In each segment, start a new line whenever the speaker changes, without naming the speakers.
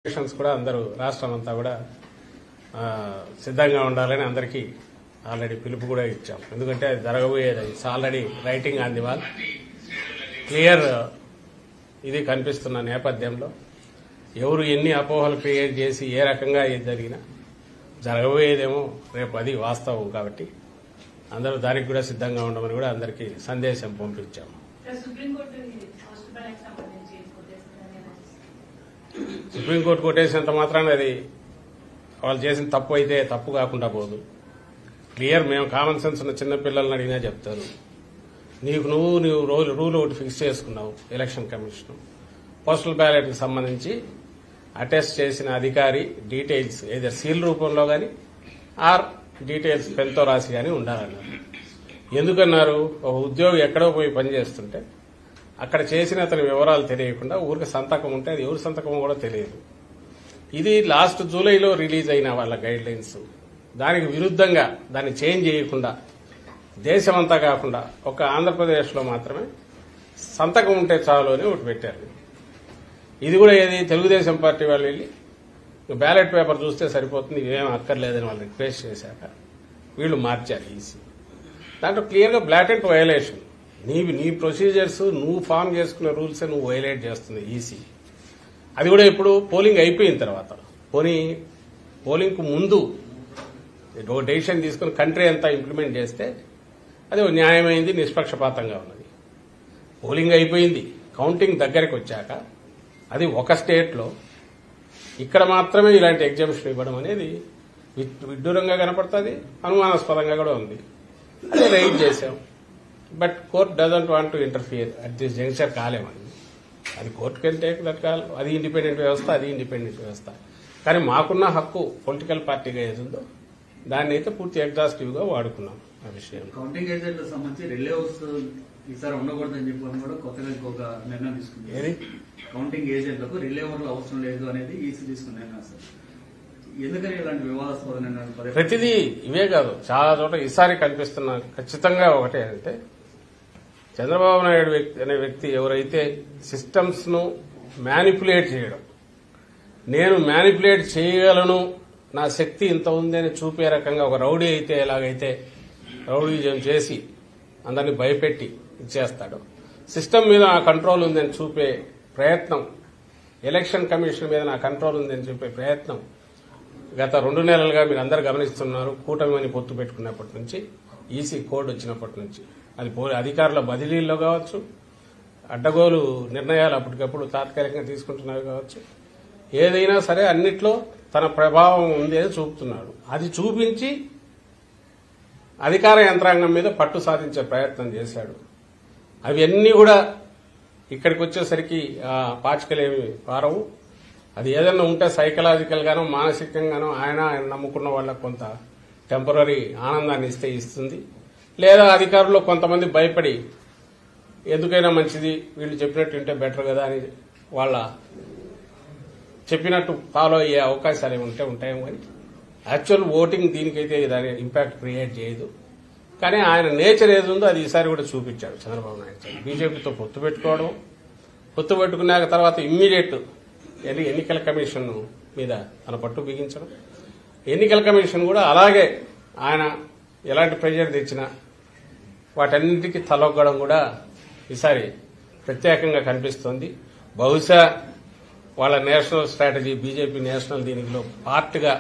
కూడా అందరూ రాష్ట్రం అంతా కూడా సిద్ధంగా ఉండాలని అందరికీ ఆల్రెడీ పిలుపు కూడా ఇచ్చాం. ఎందుకంటే అది జరగబోయేది already writing on the wall clear ఇది కనిపిస్తున్న నేపథ్యంలో ఎవరు ఎన్ని అపోహలు క్రియేట్ చేసి ఏ రకంగా ఏది జరిగినా జరగబోయేదేమో రేపు అది వాస్తవం. కాబట్టి అందరూ దానికి కూడా సిద్ధంగా ఉండమని కూడా అందరికీ సందేశం పంపించాము. సుప్రీంకోర్టు కొట్టేసినంత మాత్రాన అది వాళ్ళు చేసిన తప్పు అయితే తప్పు కాకుండా పోదు. క్లియర్ మేము కామన్ సెన్స్ ఉన్న చిన్నపిల్లల్ని అడిగినా చెప్తారు. నువ్వు రూల్ ఒకటి ఫిక్స్ చేసుకున్నావు. ఎలక్షన్ కమిషన్ పోస్టల్ బ్యాలెట్కి సంబంధించి అటెస్ట్ చేసిన అధికారి డీటెయిల్స్ ఏదో సీల్ రూపంలో కానీ ఆర్ డీటెయిల్స్ పెన్తో రాసి కానీ ఉండాలన్నారు. ఎందుకన్నారు? ఒక ఉద్యోగి ఎక్కడో పోయి పనిచేస్తుంటే అక్కడ చేసిన అతని వివరాలు తెలియకుండా ఊరికి సంతకం ఉంటే అది ఎవరి సంతకం కూడా తెలియదు. ఇది లాస్ట్ జూలైలో రిలీజ్ అయిన వాళ్ళ గైడ్ లైన్స్. దానికి విరుద్ధంగా దాన్ని చేంజ్ చేయకుండా దేశమంతా కాకుండా ఒక ఆంధ్రప్రదేశ్లో మాత్రమే సంతకం ఉంటే చాలు అని ఒకటి పెట్టారు. ఇది కూడా ఏది తెలుగుదేశం పార్టీ వాళ్ళు వెళ్ళి బ్యాలెట్ పేపర్ చూస్తే సరిపోతుంది, ఇవేం అక్కర్లేదని వాళ్ళు రిక్వెస్ట్ చేశాక వీళ్ళు మార్చారు ఈసీ. దాంట్లో క్లియర్గా బ్లాటెంట్ వయలేషన్. నీ ప్రొసీజర్స్ నువ్వు ఫామ్ చేసుకున్న రూల్సే నువ్వు వైలేట్ చేస్తుంది ఈసీ. అది కూడా ఇప్పుడు పోలింగ్ అయిపోయిన తర్వాత పోలింగ్కు ముందు ఓ డెసిషన్ తీసుకుని కంట్రీ అంతా ఇంప్లిమెంట్ చేస్తే అది న్యాయమైంది, నిష్పక్షపాతంగా ఉన్నది. పోలింగ్ అయిపోయింది, కౌంటింగ్ దగ్గరికి వచ్చాక అది ఒక స్టేట్లో ఇక్కడ మాత్రమే ఇలాంటి ఎగ్జామ్షన్ ఇవ్వడం అనేది విడ్డూరంగా కనపడుతుంది, అనుమానాస్పదంగా కూడా ఉంది. అదే రైట్ చేశాం. But court doesn't want to interfere at this junction. కాలేమని అది court can take that call. అది ఇండిపెండెంట్ వ్యవస్థ, అది ఇండిపెండెంట్ వ్యవస్థ. కానీ మాకున్న హక్కు పొలిటికల్ పార్టీగా ఏదుందో దాన్ని అయితే పూర్తి ఎగ్జాస్టివ్ గా వాడుకున్నాం. ఆ విషయం
కౌంటింగ్ ఏజెంట్లకు సంబంధించి రిలేవ్స్ ఈసారి ఉండకూడదని చెప్పి కూడా కొత్తగా ఇంకొక నిర్ణయం తీసుకుంది.
ఏది
కౌంటింగ్ ఏజెంట్లకు రిలేవర్లు అవసరం లేదు అనేది ఈసీ తీసుకున్న నిర్ణయం సార్. ఎందుకని ఇలాంటి వివాదాస్పద నిర్ణయాలు?
ప్రతిదీ ఇవే కాదు, చాలా చోట ఈసారి కనిపిస్తున్న ఖచ్చితంగా ఒకటే అంటే చంద్రబాబు నాయుడు అనే వ్యక్తి ఎవరైతే సిస్టమ్స్ ను మ్యానిపులేట్ చేయడం, నేను మ్యానిపులేట్ చేయగలను, నా శక్తి ఇంత ఉంది అని చూపే రకంగా ఒక రౌడీ అయితే ఎలాగైతే రౌడీజం చేసి అందరినీ భయపెట్టి ఇచ్చేస్తాడు, సిస్టమ్ మీద నా కంట్రోల్ ఉందని చూపే ప్రయత్నం, ఎలక్షన్ కమిషన్ మీద నా కంట్రోల్ ఉందని చూపే ప్రయత్నం గత 2 నెలలుగా మీరు అందరు గమనిస్తున్నారు. కూటమి అని పొత్తు పెట్టుకున్నప్పటి నుంచి, ఈసీ కోడ్ వచ్చినప్పటి నుంచి, అది అధికారుల బదిలీల్లో కావచ్చు, అడ్డగోలు నిర్ణయాలు అప్పటికప్పుడు తాత్కాలికంగా తీసుకుంటున్నారు కావచ్చు, ఏదైనా సరే అన్నిట్లో తన ప్రభావం ఉంది అని చూపుతున్నాడు. అది చూపించి అధికార యంత్రాంగం మీద పట్టు సాధించే ప్రయత్నం చేశాడు. అవన్నీ కూడా ఇక్కడికి వచ్చేసరికి పాచికలేమి పారవు. అది ఏదన్నా ఉంటే సైకలాజికల్ గానో మానసికంగానో ఆయన నమ్ముకున్న వాళ్ళకు కొంత టెంపరీ ఆనందాన్ని ఇస్తుంది. లేదా అధికారుల్లో కొంతమంది భయపడి ఎందుకైనా మంచిది వీళ్ళు చెప్పినట్టు ఉంటే బెటర్ కదా అని వాళ్ళ చెప్పినట్టు ఫాలో అయ్యే అవకాశాలు ఏమి ఉంటాయేమో. కానీ యాక్చువల్ ఓటింగ్ దీనికైతే దాని ఇంపాక్ట్ క్రియేట్ చేయదు. కానీ ఆయన నేచర్ ఏది ఉందో అది ఈసారి కూడా చూపించాడు చంద్రబాబు నాయుడు. బీజేపీతో పొత్తు పెట్టుకున్నాక తర్వాత ఇమ్మీడియట్ ఎన్నికల కమిషన్ మీద తన పట్టు బిగించడం, ఎన్నికల కమిషన్ కూడా అలాగే ఆయన ఎలాంటి ప్రెజర్ తెచ్చినా వాటన్నిటికీ తలొగ్గడం కూడా ఈసారి ప్రత్యేకంగా కనిపిస్తోంది. బహుశా వాళ్ళ నేషనల్ స్ట్రాటజీ, బీజేపీ నేషనల్ దీనిలో పార్ట్గా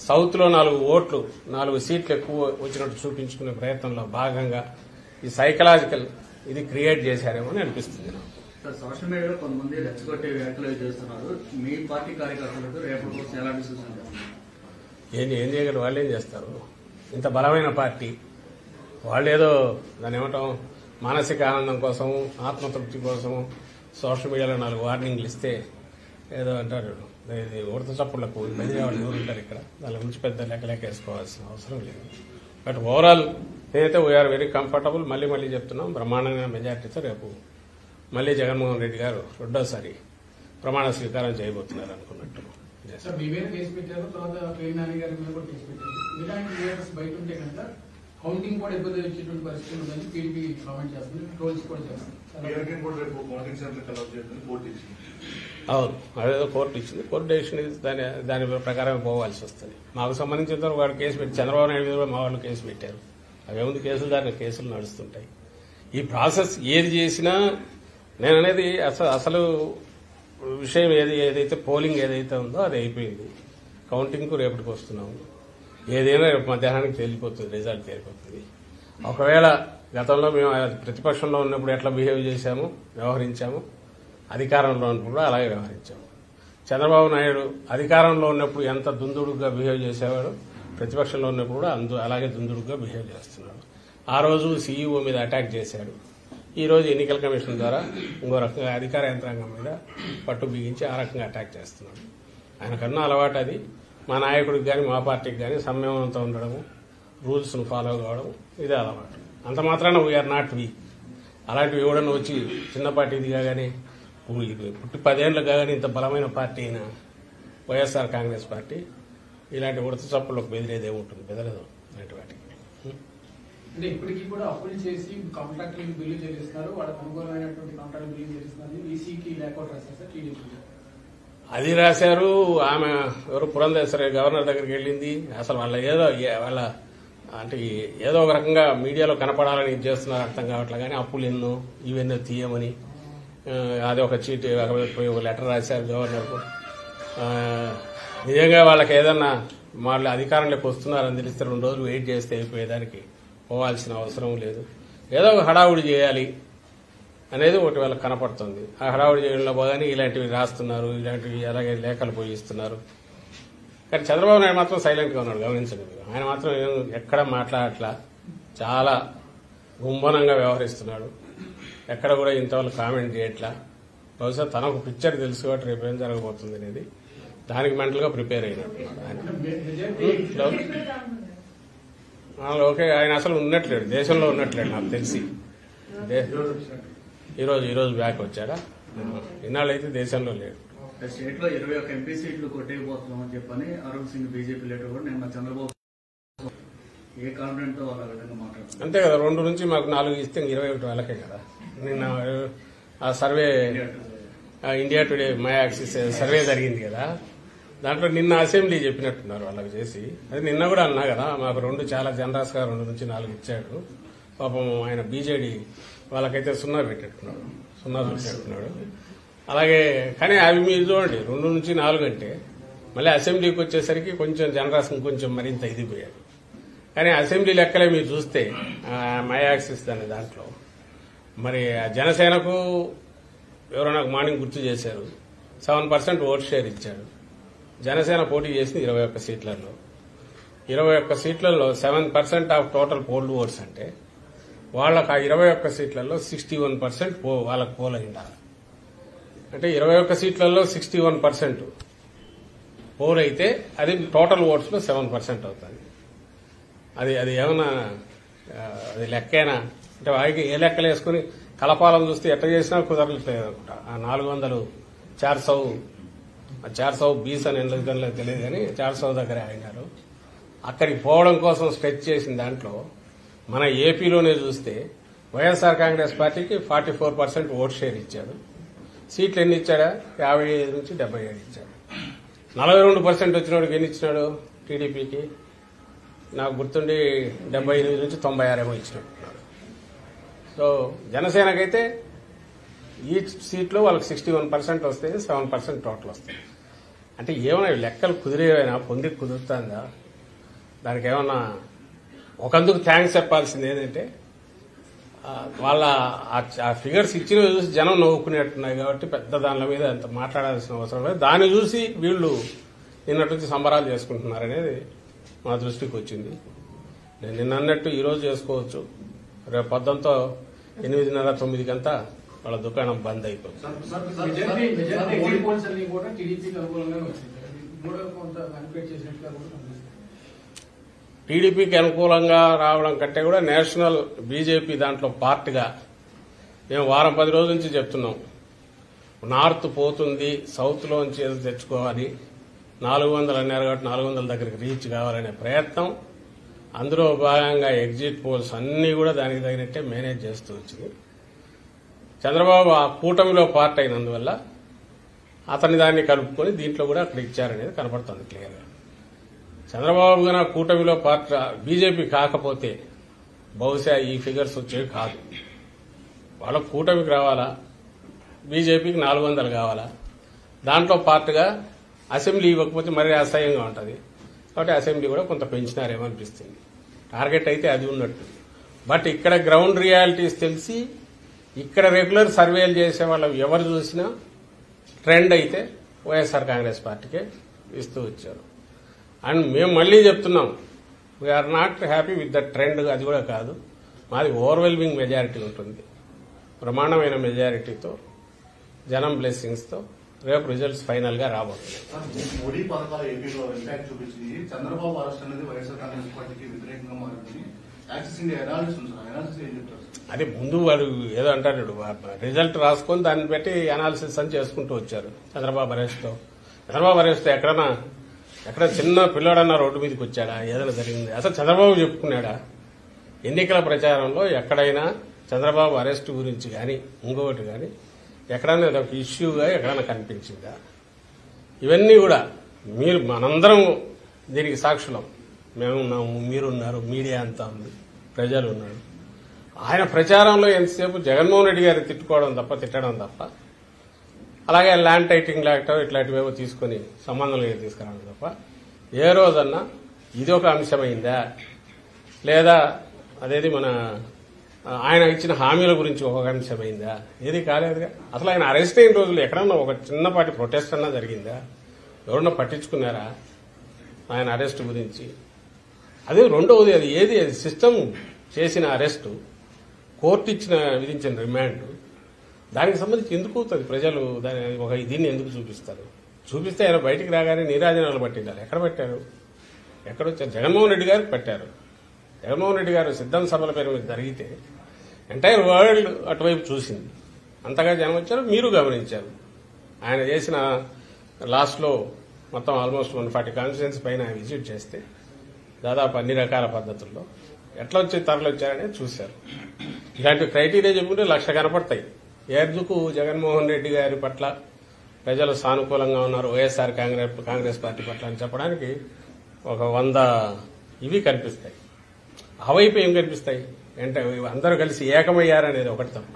సౌత్ లో 4 సీట్లు ఎక్కువ వచ్చినట్టు చూపించుకునే ప్రయత్నంలో భాగంగా ఈ సైకలాజికల్ ఇది క్రియేట్ చేశారేమో అని అనిపిస్తుంది.
సోషల్ మీడియాలో కొంతమంది రెచ్చగొట్టే వ్యాఖ్యలు చేస్తున్నారు. మీ పార్టీ కార్యకర్తలకు రేపటి కోసం ఎలాంటి సూచనలు?
ఏం చేయగలరు? వాళ్ళు ఏం చేస్తారు? ఇంత బలమైన పార్టీ వాళ్ళు ఏదో దాన్ని ఏమంటాం మానసిక ఆనందం కోసము, ఆత్మతృప్తి కోసము సోషల్ మీడియాలో 4 వార్నింగ్లు ఇస్తే ఏదో అంటారు. ఇది ఉడత చప్పుళ్లకు బెదిరేవాళ్ళు ఎవరు ఉంటారు ఇక్కడ? దాని గురించి పెద్ద లెక్కలేకేసుకోవాల్సిన అవసరం లేదు. బట్ ఓవరాల్ నేనైతే వీఆర్ వెరీ కంఫర్టబుల్. మళ్ళీ చెప్తున్నాం, బ్రహ్మాండమైన మెజార్టీతో రేపు మళ్లీ జగన్మోహన్ రెడ్డి గారు రెండోసారి ప్రమాణ స్వీకారం చేయబోతున్నారు అనుకున్నట్టు.
కౌంటింగ్ కూడా ఇబ్బంది వచ్చేటువంటి పరిస్థితి ఉందని టీడీపీ కామెంట్ చేస్తుంది, ట్రోల్స్ కూడా చేస్తుంది.
అవును, అదేదో కోర్టు ఇచ్చింది. కోర్టు డెసిషన్ దాని ప్రకారం పోవాల్సి వస్తుంది. మాకు సంబంధించిన వాడు కేసు పెట్టి చంద్రబాబు నాయుడు మీద కూడా మా వాళ్ళు కేసు పెట్టారు. అవేముంది కేసులు, దాని కేసులు నడుస్తుంటాయి. ఈ ప్రాసెస్ ఏది చేసినా నేను అనేది అసలు విషయం ఏదైతే పోలింగ్ ఏదైతే ఉందో అది అయిపోయింది. కౌంటింగ్కు రేపటికి వస్తున్నాము. ఏదైనా రేపు మధ్యాహ్నానికి తేలిపోతుంది, రిజల్ట్ తేలిపోతుంది. ఒకవేళ గతంలో మేము ప్రతిపక్షంలో ఉన్నప్పుడు ఎట్లా బిహేవ్ చేశాము, వ్యవహరించాము, అధికారంలో ఉన్నప్పుడు కూడా అలాగే వ్యవహరించాము. చంద్రబాబు నాయుడు అధికారంలో ఉన్నప్పుడు ఎంత దుందుడుగా బిహేవ్ చేసేవాడు, ప్రతిపక్షంలో ఉన్నప్పుడు కూడా అలాగే దుందుడుగా బిహేవ్ చేస్తున్నాడు. ఆ రోజు సీఈఓ మీద అటాక్ చేశాడు. ఈ రోజు ఎన్నికల కమిషన్ ద్వారా ఇంకో రకంగా అధికార యంత్రాంగం మీద పట్టు బిగించి ఆ రకంగా అటాక్ చేస్తున్నాడు. ఆయనకన్నా అలవాటు అది. మా నాయకుడికి కానీ మా పార్టీకి కానీ సంయమనంతో ఉండడము, రూల్స్ను ఫాలో కావడం ఇదే అలవాటు. అంత మాత్రాన వీఆర్ నాట్ వీక్. అలాంటివి ఎవడన్నా వచ్చి చిన్న పార్టీ దిగాగానే పుట్టి 10 ఏళ్ళు కాగానే ఇంత బలమైన పార్టీ అయిన వైఎస్ఆర్ కాంగ్రెస్ పార్టీ ఇలాంటి ఉడత చప్పులకు బెదిరేదేముంటుంది, బెదరదు అలాంటి వాటికి.
అంటే ఇప్పటికీ కూడా అప్పులు చేసి కాంట్రాక్టులు బిల్లు చెల్లిస్తున్నారు, వాళ్ళకి అనుకూలమైనటువంటి కాంట్రాక్ట్ బిల్లు చెల్లిస్తున్నారు. ఈసీకి లేకౌట్ రాశారు సార్ టీడీపీ.
అది రాశారు. ఆమె ఎవరు పురంధేశ్వరి గవర్నర్ దగ్గరికి వెళ్ళింది. అసలు వాళ్ళ అంటే ఏదో ఒక రకంగా మీడియాలో కనపడాలని ఇది చేస్తున్నారు, అర్థం కావట్లే. కానీ అప్పులు ఎన్నో ఇవెన్నో తీయమని అది ఒక చీటీ ఒక లెటర్ రాశారు గవర్నర్కు. నిజంగా వాళ్ళకి ఏదన్నా వాళ్ళు అధికారంలోకి వస్తున్నారని తెలిస్తే 2 రోజులు వెయిట్ చేస్తే అయిపోయేదానికి పోవాల్సిన అవసరం లేదు. ఏదో ఒక హడావుడి చేయాలి అనేది ఒకటి వాళ్ళకి కనపడుతుంది. ఆ హడావుడి చేయడంలో పోగానే ఇలాంటివి రాస్తున్నారు, ఇలాంటివి అలాగే లేఖలు పోయిస్తున్నారు. కానీ చంద్రబాబు నాయుడు మాత్రం సైలెంట్ గా ఉన్నాడు, గమనించండి. ఆయన మాత్రం ఎక్కడ మాట్లాడట్లా, చాలా గుంభనంగా వ్యవహరిస్తున్నాడు. ఎక్కడ కూడా ఇంతవరకు కామెంట్ చేయట్లా. బహుశా తనకు పిక్చర్ తెలుసు కాబట్టి రేపు ఏం జరగబోతుంది అనేది దానికి మెంటల్ గా ప్రిపేర్ అయినాడు ఆయన. ఓకే, ఆయన అసలు ఉన్నట్లేడు, దేశంలో ఉన్నట్లేడు నాకు తెలిసి. ఈరోజు బ్యాక్ వచ్చాడా? ఇన్నాళ్ళు అయితే దేశంలో లేడు.
స్టేట్ లో 21 ఎంపీ సీట్లు కొట్టేయబోతున్నామని చెప్పని అరుణ్ సింగ్ బీజేపీ లీడర్ కూడా నిన్న చంద్రబాబు ఏ కాన్ఫిడెంట్ తో వాళ్ళ విధంగా మాట్లాడుతున్నారు.
అంతే కదా, 2 నుంచి మాకు 4 ఇస్తే 21 వాళ్ళకే కదా. నిన్న ఆ survey India today my axis survey జరిగింది కదా, దాంట్లో నిన్న అసెంబ్లీ చెప్పినట్టున్నారు వాళ్ళకి చేసి. అది నిన్న కూడా అన్నా కదా, మాకు 2 చాలా జనరస్ గా 2 నుంచి 4 ఇచ్చాడు. పాపం ఆయన బీజేడీ వాళ్ళకైతే 0 పెట్టేట్టున్నాడు. అలాగే కానీ అవి మీరు చూడండి, 2 నుంచి 4 అంటే మళ్ళీ అసెంబ్లీకి వచ్చేసరికి కొంచెం జనరస్ కొంచెం మరింత ఇదిపోయాడు. కానీ అసెంబ్లీ లెక్కలే మీరు చూస్తే మై యాక్సిస్ అనే దాంట్లో మరి జనసేనకు ఎవరో నాకు మార్నింగ్ గుర్తు చేశారు, 7% ఓట్ షేర్ ఇచ్చాడు. జనసేన పోటీ చేసింది 21 సీట్లలో. 21 సీట్లలో 7% ఆఫ్ టోటల్ పోల్డ్ ఓట్స్ అంటే వాళ్ళకు ఆ 21 సీట్లలో 61% వాళ్ళకు పోల్ అయిండాలి. అంటే 21 సీట్లలో 61% పోల్ అయితే అది టోటల్ ఓట్స్ లో 7% అవుతుంది. అది ఏమన్నా అది లెక్కేనా అంటే వారికి ఏ లెక్కలు వేసుకుని కలపాలను చూస్తే ఎట్లా చేసినా కుదరట్లేదు అనుకుంటా. ఆ 400 400 20 అని ఎందుకు తెలియదు కానీ 400 దగ్గర అయినారు. అక్కడికి పోవడం కోసం స్ట్రెచ్ చేసిన దాంట్లో మన ఏపీలోనే చూస్తే వైఎస్ఆర్ కాంగ్రెస్ పార్టీకి 44% ఓట్ షేర్ ఇచ్చాడు. సీట్లు ఎన్ని ఇచ్చాడా? 55 నుంచి 77 ఇచ్చాడు. 42% వచ్చినోడికి ఎన్ని ఇచ్చినాడు? టీడీపీకి నాకు గుర్తుండి 78 నుంచి 96 ఏమో ఇచ్చినట్టున్నాడు. సో జనసేనకైతే ఈ సీట్లో వాళ్ళకి 61% వస్తే 7% టోటల్ వస్తుంది. అంటే ఏమైనా లెక్కలు కుదిరేవైనా పొందికి కుదురుతుందా? దానికి ఏమన్నా ఒకందుకు థ్యాంక్స్ చెప్పాల్సింది ఏంటంటే వాళ్ళ ఆ ఫిగర్స్ ఇచ్చిన చూసి జనం నవ్వుకునేట్టున్నాయి కాబట్టి పెద్ద దానిల మీద అంత మాట్లాడాల్సిన అవసరం లేదు. దాన్ని చూసి వీళ్ళు నిన్నటి నుంచి సంబరాలు చేసుకుంటున్నారనేది మా దృష్టికి వచ్చింది. నేను నిన్న అన్నట్టు ఈరోజు చేసుకోవచ్చు, రేపు పొద్దుంతో 8:30 9 వాళ్ళ దుకాణం బంద్ అయిపోతుంది. టీడీపీకి అనుకూలంగా రావడం కంటే కూడా నేషనల్ బీజేపీ దాంట్లో పార్ట్గా మేము 10 రోజుల నుంచి చెప్తున్నాం. నార్త్ పోతుంది, సౌత్ లోంచి ఏదో తెచ్చుకోవాలి, 400 అన్నారు కాబట్టి 400 దగ్గరికి రీచ్ కావాలనే ప్రయత్నం. అందులో భాగంగా ఎగ్జిట్ పోల్స్ అన్ని కూడా దానికి తగినట్టే మేనేజ్ చేస్తూ వచ్చింది. చంద్రబాబు ఆ కూటమిలో పార్ట్ అయినందువల్ల అతని దాన్ని కలుపుకొని దీంట్లో కూడా అక్కడ ఇచ్చారనేది కనపడుతుంది క్లియర్గా. చంద్రబాబు గారు కూటమిలో పార్టీ బీజేపీ కాకపోతే బహుశా ఈ ఫిగర్స్ వచ్చేవి కాదు. వాళ్ళ కూటమికి రావాలా, బీజేపీకి 400 కావాలా, దాంట్లో పార్ట్గా అసెంబ్లీ ఇవ్వకపోతే మరీ అసహ్యంగా ఉంటుంది. కాబట్టి అసెంబ్లీ కూడా కొంత పెంచినారేమో అనిపిస్తుంది. టార్గెట్ అయితే అది ఉన్నట్టు. బట్ ఇక్కడ గ్రౌండ్ రియాలిటీస్ తెలిసి ఇక్కడ రెగ్యులర్ సర్వేలు చేసే వాళ్ళు ఎవరు చూసినా ట్రెండ్ అయితే వైఎస్ఆర్ కాంగ్రెస్ పార్టీకే ఇస్తూ వచ్చారు. అండ్ మేము మళ్లీ చెప్తున్నాం, we are not happy with the trend. అది కూడా కాదు, మాది ఓవర్వెల్మింగ్ మెజారిటీ ఉంటుంది. బ్రహ్మాండమైన మెజారిటీతో, జనం బ్లెస్సింగ్స్తో రేపు రిజల్ట్స్ ఫైనల్ గా రాబోతున్నాయి.
మోడీ పథకాలు ఏపీలో ఇంపాక్ట్ చూపించింది. చంద్రబాబు అరెస్ట్ అనేది వైఎస్ఆర్ కాంగ్రెస్ పార్టీకి వ్యతిరేకంగా మారింది. యాక్సిస్ ఇండియా అనాలిసిస్ ఉంది. అనాలిసిస్ ఏం చెప్తారు?
అది ముందు వాడు ఏదో అంటాడు, రిజల్ట్ రాసుకొని దాన్ని బట్టి అనాలిసిస్ అని చేసుకుంటూ వచ్చారు. చంద్రబాబు అరెస్ట్తో ఎక్కడ చిన్న పిల్లోడన్నా రోడ్డు మీదకి వచ్చాడా? ఏదైనా జరిగింది? అసలు చంద్రబాబు చెప్పుకున్నాడా? ఎన్నికల ప్రచారంలో ఎక్కడైనా చంద్రబాబు అరెస్టు గురించి కానీ ఇంకొకటి కానీ ఎక్కడైనా ఒక ఇష్యూగా ఎక్కడైనా కనిపించిందా? ఇవన్నీ కూడా మీరు మనందరం దీనికి సాక్షులం. మేమున్నాము, మీరున్నారు, మీడియా అంతా ఉంది, ప్రజలు ఉన్నారు. ఆయన ప్రచారంలో ఎంతసేపు జగన్మోహన్ రెడ్డి గారిని తిట్టడం తప్ప అలాగే ల్యాండ్ టైటింగ్ యాక్ట్ ఇట్లాంటివేవో తీసుకుని సంబంధం లేదు తీసుకురావడం తప్ప ఏ రోజన్నా ఇది ఒక అంశమైందా? లేదా అదేది మన ఆయన ఇచ్చిన హామీల గురించి ఒక అంశమైందా? ఏది కాలేదుగా. అసలు ఆయన అరెస్ట్ అయిన రోజులు ఎక్కడన్నా ఒక చిన్నపాటి ప్రొటెస్ట్ అన్నా జరిగిందా? ఎవరన్నా పట్టించుకున్నారా ఆయన అరెస్ట్ గురించి? అదే రెండవది, అది సిస్టమ్ చేసిన అరెస్టు, కోర్టు విధించిన రిమాండ్, దానికి సంబంధించి ఎందుకు అవుతుంది? ప్రజలు దీన్ని ఎందుకు చూపిస్తారు? చూపిస్తే ఆయన బయటికి రాగానే నీరాజనాలు పట్టించాలి. ఎక్కడ పెట్టారు? ఎక్కడొచ్చారు? జగన్మోహన్ రెడ్డి గారికి పెట్టారు. జగన్మోహన్ రెడ్డి గారు సిద్ధం సభల పేరు మీద జరిగితే ఎంటైర్ వరల్డ్ అటువైపు చూసింది. అంతగా జనం వచ్చారు, మీరు గమనించారు. ఆయన చేసిన లాస్ట్లో మొత్తం ఆల్మోస్ట్ 140 కాన్స్టిట్యుయెన్సీ పైన విజిట్ చేస్తే దాదాపు అన్ని రకాల పద్ధతుల్లో ఎట్లా వచ్చి తరలి వచ్చారనేది చూశారు. ఇలాంటి క్రైటీరియా చెప్పుకుంటే 1,00,000 కనపడతాయి. ఎందుకు జగన్మోహన్ రెడ్డి గారి పట్ల ప్రజలు సానుకూలంగా ఉన్నారు, వైఎస్ఆర్ కాంగ్రెస్ పార్టీ పట్ల అని చెప్పడానికి ఒక 100 ఇవి కనిపిస్తాయి. అవైపు ఏం కనిపిస్తాయి అంటే అందరూ కలిసి ఏకమయ్యారనేది ఒకటి తప్ప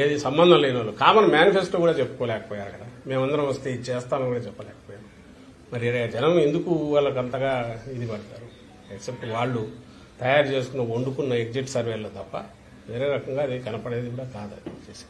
ఏది సంబంధం లేని వాళ్ళు కామన్ మేనిఫెస్టో కూడా చెప్పుకోలేకపోయారు కదా. మేమందరం వస్తే ఇది చేస్తామని కూడా చెప్పలేకపోయాం. మరి జనం ఎందుకు వాళ్ళకి అంతగా ఇది పడతారు? ఎక్సెప్ట్ వాళ్ళు తయారు చేసుకున్న వండుకున్న ఎగ్జిట్ సర్వేలో తప్ప వేరే రకంగా అది కనపడేది కూడా కాదు. చేసి